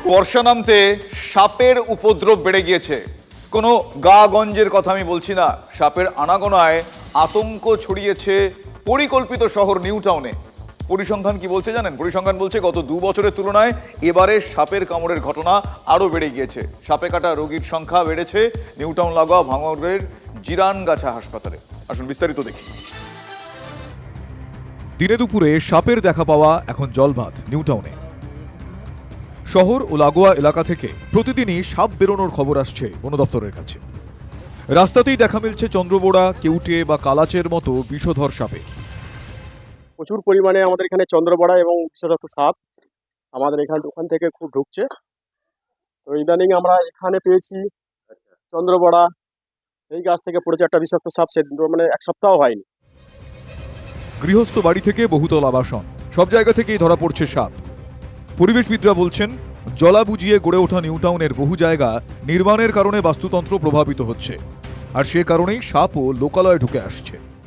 বর্ষা নামতে সাপের উপদ্রব বেড়ে গিয়েছে। কোনো গা-গঞ্জের কথা আমি বলছি না, সাপের আনাগোনায় আতঙ্ক ছড়িয়েছে পরিকল্পিত শহর নিউ টাউনে। পরিসংখ্যান কি বলছে জানেন? পরিসংখ্যান বলছে গত 2 বছরের তুলনায় এবারে সাপের কামড়ের ঘটনা আরও বেড়ে গিয়েছে। সাপে কাটা রোগীর সংখ্যা বেড়েছে নিউ টাউন লাগোয়া ভাঙড়ের জিরানগাছা হাসপাতালে। আসুন বিস্তারিত দেখি। দিনে দুপুরে সাপের দেখা পাওয়া এখন জলবাঁধ নিউ টাউনে। শহর ও লাগোয়া এলাকা থেকে প্রতিদিনই সাপ বেরোনোর খবর আসছে বন দফতরের কাছে। রাস্তাতেই দেখা মিলছে চন্দ্রবোড়া, কেউটে বা কালাচের মতো বিষধর সাপে। প্রচুর পরিমাণে আমাদের এখানে চন্দ্রবড়া এবং বিষাক্ত সাপ আমাদের ওখান থেকে খুব ঢুকছে। তো ইদানিং আমরা এখানে পেয়েছি চন্দ্রবড়া, এই গাছ থেকে পড়েছে একটা বিষাক্ত সাপ, সে মানে 1 সপ্তাহ হয়নি। গৃহস্থ বাড়ি থেকে বহুতল আবাসন, সব জায়গা থেকেই ধরা পড়ছে সাপ। পরিবেশবিদরা বলছেন জলা বুঝিয়ে গড়ে ওঠা নিউ টাউনের বহু জায়গা নির্মাণের কারণে বাস্তুতন্ত্র প্রভাবিত হচ্ছে, আর সে কারণেই সাপও লোকালয়ে ঢুকে আসছে।